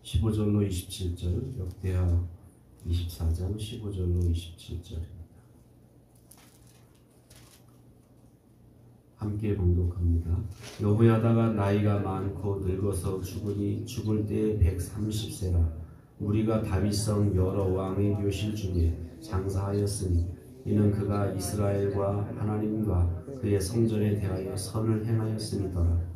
15절로 27절, 역대하 24장 15절로 27절입니다. 함께 봉독합니다. 여호야다가 나이가 많고 늙어서 죽으니 죽을 때에 130세라. 우리가 다윗성 여러 왕의 묘실 중에 장사하였으니 이는 그가 이스라엘과 하나님과 그의 성전에 대하여 선을 행하였음이더라.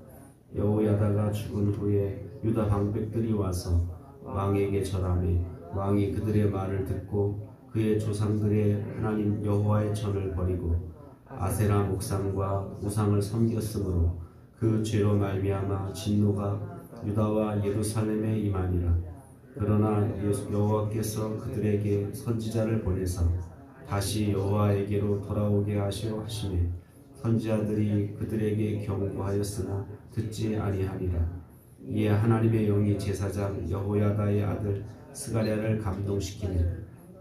여호야다가 죽은 후에 유다 방백들이 와서 왕에게 절하매 왕이 그들의 말을 듣고 그의 조상들의 하나님 여호와의 전을 버리고 아세라 목상과 우상을 섬겼으므로 그 죄로 말미암아 진노가 유다와 예루살렘에 임하니라. 그러나 여호와께서 그들에게 선지자를 보내사 다시 여호와에게로 돌아오게 하시어 하시매 선지자들이 그들에게 경고하였으나 듣지 아니하니라. 이에 하나님의 영이 제사장 여호야다의 아들 스가랴를 감동시키니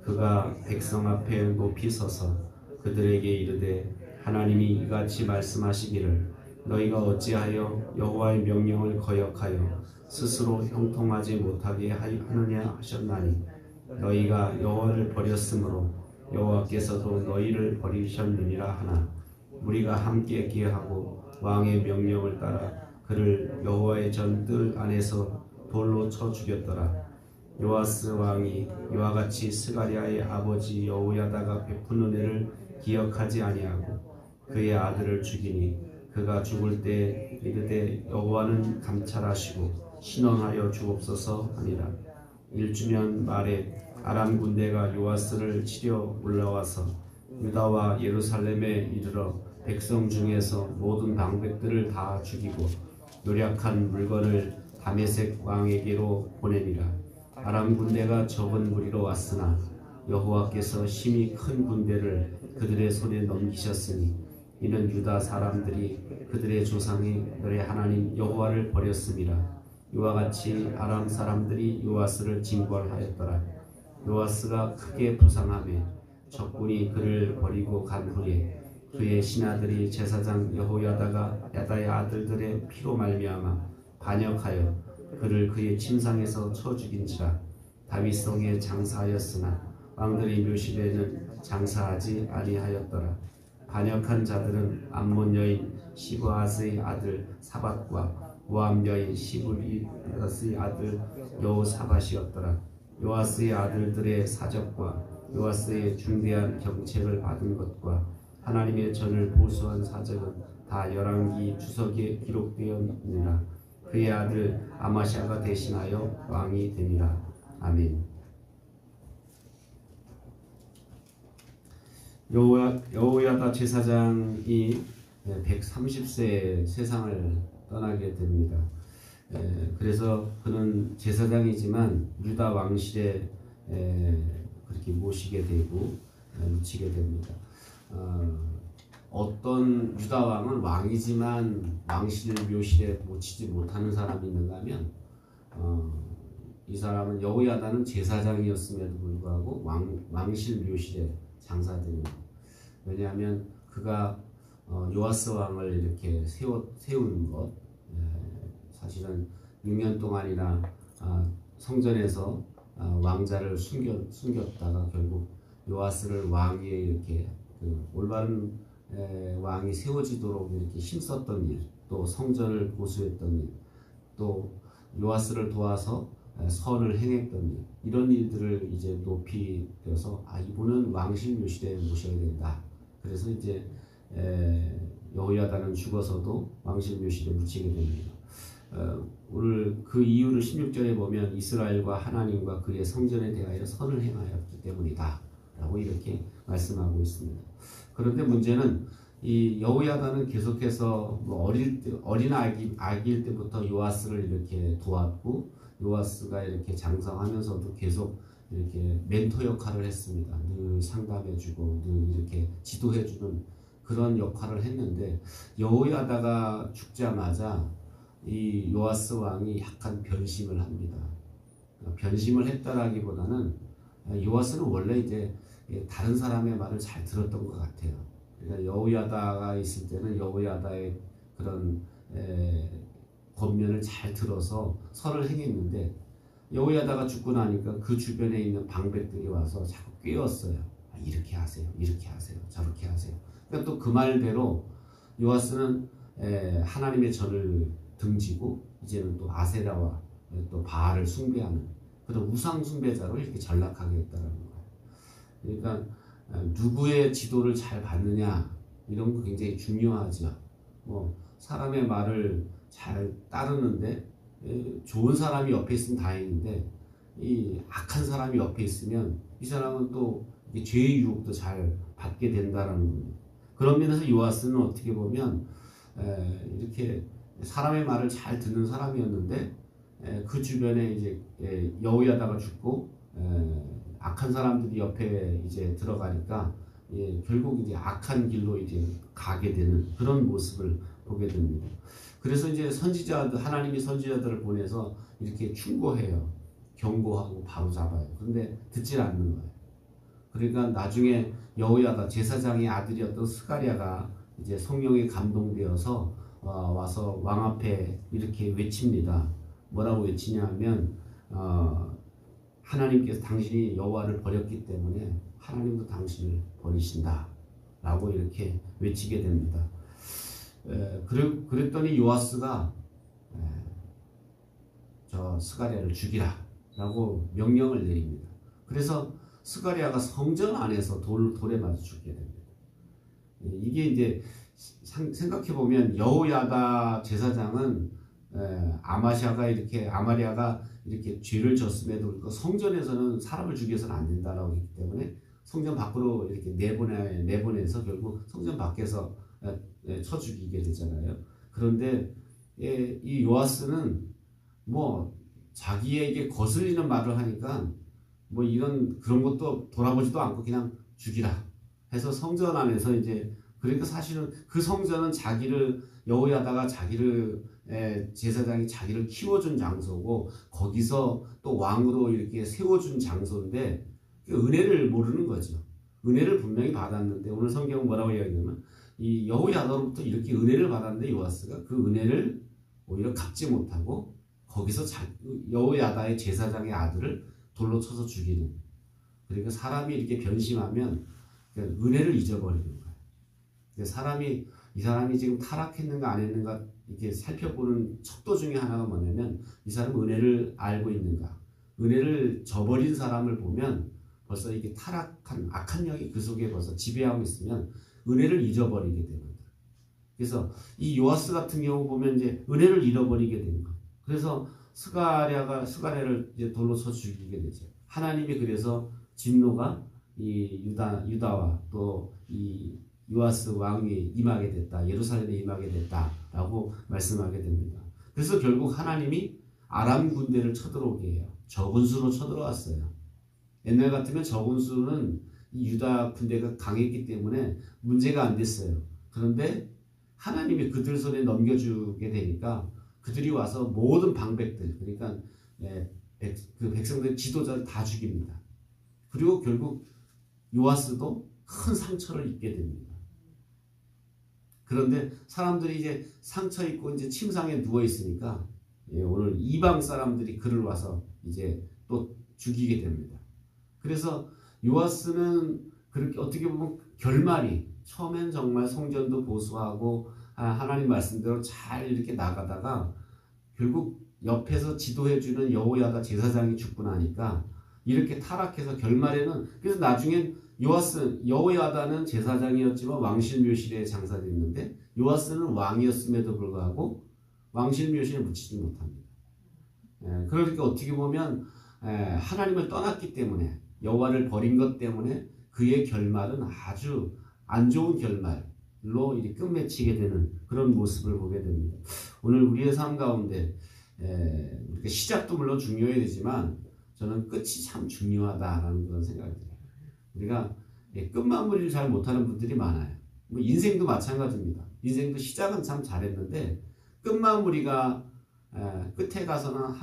그가 백성 앞에 높이 서서 그들에게 이르되 하나님이 이같이 말씀하시기를 너희가 어찌하여 여호와의 명령을 거역하여 스스로 형통하지 못하게 하느냐 하셨나니 너희가 여호와를 버렸으므로 여호와께서도 너희를 버리셨느니라 하나 우리가 함께 기하고 왕의 명령을 따라 그를 여호와의 전 뜰 안에서 돌로 쳐 죽였더라. 요아스 왕이 이와 같이 스가랴의 아버지 여호야다가 베푼 은혜를 기억하지 아니하고 그의 아들을 죽이니 그가 죽을 때 이르되 여호와는 감찰하시고 신원하여 주옵소서 하니라. 1주년 말에 아람 군대가 요아스를 치려 올라와서 유다와 예루살렘에 이르러 백성 중에서 모든 방백들을 다 죽이고 요략한 물건을 다메섹 왕에게로 보내니라. 아람 군대가 적은 무리로 왔으나 여호와께서 심히 큰 군대를 그들의 손에 넘기셨으니 이는 유다 사람들이 그들의 조상의 너의 하나님 여호와를 버렸음이라. 이와 같이 아람 사람들이 요아스를 징벌하였더라. 요아스가 크게 부상하며 적군이 그를 버리고 간 후에 그의 신하들이 제사장 여호야다의 아들들의 피로 말미암아 반역하여 그를 그의 침상에서 쳐 죽인지라. 다윗성에 장사하였으나 왕들의 묘실에는 장사하지 아니하였더라. 반역한 자들은 암몬 여인 시브아스의 아들 사밧과 모압 여인 시브리스의 아들 여호사밧이었더라. 요아스의 아들들의 사적과 요아스의 중대한 경책을 받은 것과 하나님의 전을 보수한 사적은 다 열왕기 주석에 기록되었느니라. 그의 아들 아마샤가 대신하여 왕이 되니라. 아멘. 여호야다 제사장이 130세에 세상을 떠나게 됩니다. 그래서 그는 제사장이지만 유다 왕실에 그렇게 모시게 되고 묻히게 됩니다. 어떤 유다 왕은 왕이지만 왕실 묘실에 묻히지 못하는 사람이 있는가 하면 이 사람은 여호야다는 제사장이었음에도 불구하고 왕실 묘실에 장사됩니다. 왜냐하면 그가 요아스 왕을 이렇게 세운 것, 사실은 6년 동안이나 성전에서 왕자를 숨겼다가 결국 요아스를 왕 위에 이렇게 올바른 왕이 세워지도록 이렇게 힘썼던 일, 또 성전을 보수했던 일, 또 요아스를 도와서 선을 행했던 일, 이런 일들을 이제 높이 들어서 이분은 왕실 묘실에 모셔야 된다. 그래서 이제 여호야다는 죽어서도 왕실 묘실에 묻히게 됩니다. 오늘 그 이유를 16절에 보면 이스라엘과 하나님과 그의 성전에 대하여 선을 행하였기 때문이다 라고 이렇게 말씀하고 있습니다. 그런데 문제는 이 여호야다는 계속해서 어린 아기일 때부터 요아스를 이렇게 도왔고 요아스가 이렇게 장성하면서도 계속 이렇게 멘토 역할을 했습니다. 늘 상담해주고 늘 이렇게 지도해주는 그런 역할을 했는데 여호야다가 죽자마자 이 요아스 왕이 약간 변심을 합니다. 변심을 했다라기보다는 요아스는 원래 이제 다른 사람의 말을 잘 들었던 것 같아요. 그러니까 여호야다가 있을 때는 여호야다의 그런 권면을 잘 들어서 선을 행했는데 여호야다가 죽고 나니까 그 주변에 있는 방백들이 와서 자꾸 꾀었어요. 이렇게 하세요, 이렇게 하세요, 저렇게 하세요. 그러니까 또 그 말대로 요아스는 하나님의 전을 등지고 이제는 또 아세라와 또 바알을 숭배하는 그런 우상 숭배자로 이렇게 전락하게 됐다는 거예요. 그러니까 누구의 지도를 잘 받느냐 이런 거 굉장히 중요하죠. 뭐 사람의 말을 잘 따르는데 좋은 사람이 옆에 있으면 다행인데 이 악한 사람이 옆에 있으면 이 사람은 또 죄의 유혹도 잘 받게 된다라는 겁니다. 그런 면에서 요아스는 어떻게 보면 이렇게 사람의 말을 잘 듣는 사람이었는데 그 주변에 이제 여호야다가 죽고 악한 사람들이 옆에 이제 들어가니까 결국 이제 악한 길로 이제 가게 되는 그런 모습을 보게 됩니다. 그래서 이제 선지자들 하나님이 선지자들을 보내서 이렇게 충고해요. 경고하고 바로 잡아요. 그런데 듣질 않는 거예요. 그러니까 나중에 여호야다 제사장의 아들이었던 스가랴가 이제 성령에 감동되어서 와서 왕 앞에 이렇게 외칩니다. 뭐라고 외치냐면 하나님께서 당신이 여호와를 버렸기 때문에 하나님도 당신을 버리신다 라고 이렇게 외치게 됩니다. 그랬더니 요아스가 저 스가랴를 죽이라 라고 명령을 내립니다. 그래서 스가랴가 성전 안에서 돌에 맞아 죽게 됩니다. 이게 이제 생각해보면 여호야다 제사장은 아마리아가 이렇게 죄를 졌음에도 불구하고 성전에서는 사람을 죽여서는 안 된다라고 했기 때문에 성전 밖으로 이렇게 내보내서 결국 성전 밖에서 쳐 죽이게 되잖아요. 그런데 이 요아스는 뭐 자기에게 거슬리는 말을 하니까 뭐 그런 것도 돌아보지도 않고 그냥 죽이라 해서 성전 안에서 이제 그러니까 사실은 그 성전은 여호야다가 제사장이 자기를 키워준 장소고 거기서 또 왕으로 이렇게 세워준 장소인데 은혜를 모르는 거죠. 은혜를 분명히 받았는데 오늘 성경은 뭐라고 이야기하냐면 이 여호야다로부터 이렇게 은혜를 받았는데 요아스가 그 은혜를 오히려 갚지 못하고 거기서 여호야다의 제사장의 아들을 돌로 쳐서 죽이는. 그러니까 사람이 이렇게 변심하면 은혜를 잊어버리는 거예요. 이 사람이 지금 타락했는가 안 했는가 이렇게 살펴보는 척도 중에 하나가 뭐냐면 이 사람은 은혜를 알고 있는가. 은혜를 저버린 사람을 보면 벌써 이게 타락한 악한 영이 그 속에 벌써 지배하고 있으면 은혜를 잊어버리게 됩니다. 그래서 이 요아스 같은 경우 보면 이제 은혜를 잃어버리게 되는 거예요. 그래서 스가랴를 이제 돌로 쳐 죽이게 되죠. 하나님이 그래서 진노가 이 유다와 또 이 요아스 왕이 임하게 됐다. 예루살렘에 임하게 됐다라고 말씀하게 됩니다. 그래서 결국 하나님이 아람 군대를 쳐들어오게 해요. 적은 수로 쳐들어왔어요. 옛날 같으면 적은 수는 이 유다 군대가 강했기 때문에 문제가 안 됐어요. 그런데 하나님이 그들 손에 넘겨주게 되니까 그들이 와서 모든 방백들, 그러니까 그 백성들 지도자를 다 죽입니다. 그리고 결국 요아스도 큰 상처를 입게 됩니다. 그런데 사람들이 이제 상처 입고 이제 침상에 누워 있으니까 오늘 이방 사람들이 그를 와서 이제 또 죽이게 됩니다. 그래서 요아스는 그렇게 어떻게 보면 결말이 처음엔 정말 성전도 보수하고 하나님 말씀대로 잘 이렇게 나가다가 결국 옆에서 지도해주는 여호야다 제사장이 죽고 나니까 이렇게 타락해서 결말에는 그래서 나중엔 여호야다는 제사장이었지만 왕실묘실에 장사됐는데 요아스는 왕이었음에도 불구하고 왕실묘실에 묻히지 못합니다. 그러니까 어떻게 보면 하나님을 떠났기 때문에 여호와를 버린 것 때문에 그의 결말은 아주 안 좋은 결말로 이렇게 끝맺히게 되는 그런 모습을 보게 됩니다. 오늘 우리의 삶 가운데 시작도 물론 중요해야 되지만 저는 끝이 참 중요하다라는 그런 생각이 들어요. 우리가 끝마무리를 잘 못하는 분들이 많아요. 뭐 인생도 마찬가지입니다. 인생도 시작은 참 잘했는데 끝마무리가 끝에 가서는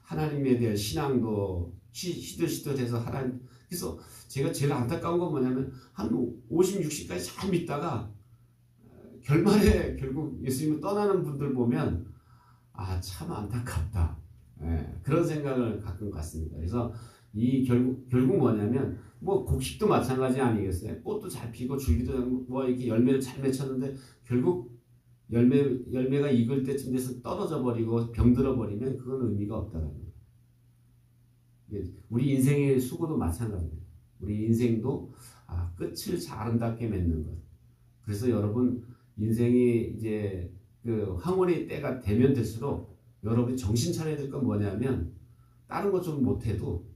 하나님에 대한 신앙도 시들시들해서 그래서 제가 제일 안타까운 건 뭐냐면 한 50, 60까지 잘 믿다가 결말에 결국 예수님을 떠나는 분들 보면 참 안타깝다. 그런 생각을 가끔 갖습니다. 그래서 이 결국 뭐냐면 뭐 곡식도 마찬가지 아니겠어요? 꽃도 잘 피고 줄기도 뭐 이렇게 열매를 잘 맺혔는데 결국 열매가 익을 때쯤 돼서 떨어져 버리고 병들어 버리면 그건 의미가 없다는 거예요. 우리 인생의 수고도 마찬가지예요. 우리 인생도 끝을 잘 아름답게 맺는 것. 그래서 여러분 인생이 이제 그 황혼의 때가 되면 될수록 여러분이 정신 차려야 될 건 뭐냐면 다른 거 좀 못해도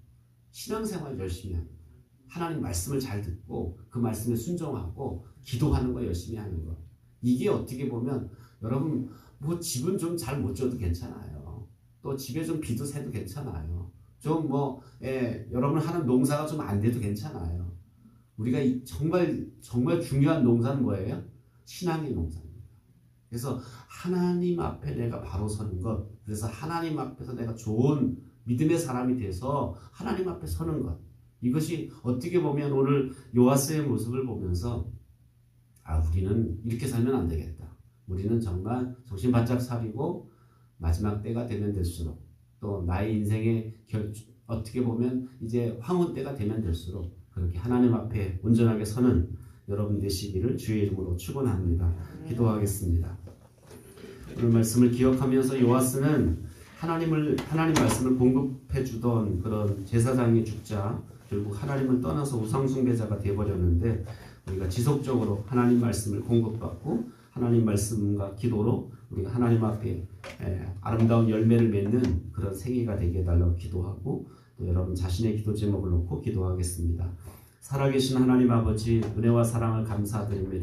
신앙생활 열심히 하는 거예요. 하나님 말씀을 잘 듣고 그 말씀에 순종하고 기도하는 거 열심히 하는 거. 이게 어떻게 보면 여러분 뭐 집은 좀 잘 못 져도 괜찮아요. 또 집에 좀 비도 새도 괜찮아요. 좀 여러분 하는 농사가 좀 안 돼도 괜찮아요. 우리가 정말 중요한 농사는 뭐예요? 신앙의 농사입니다. 그래서 하나님 앞에 내가 바로 서는 것, 그래서 하나님 앞에서 내가 좋은 믿음의 사람이 돼서 하나님 앞에 서는 것, 이것이 어떻게 보면 오늘 요아스의 모습을 보면서 우리는 이렇게 살면 안 되겠다. 우리는 정말 정신 바짝 차리고 마지막 때가 되면 될수록 또 나의 인생의 어떻게 보면 이제 황혼 때가 되면 될수록 그렇게 하나님 앞에 온전하게 서는 여러분 되시기를 주의 이름으로 축원합니다. 기도하겠습니다. 오늘 말씀을 기억하면서 요아스는 하나님 말씀을 공급해 주던 그런 제사장이 죽자 결국 하나님을 떠나서 우상숭배자가 되어버렸는데 우리가 지속적으로 하나님 말씀을 공급받고 하나님 말씀과 기도로 우리가 하나님 앞에 아름다운 열매를 맺는 그런 생애가 되게 해달라고 기도하고 또 여러분 자신의 기도 제목을 놓고 기도하겠습니다. 살아계신 하나님 아버지 은혜와 사랑을 감사드립니다.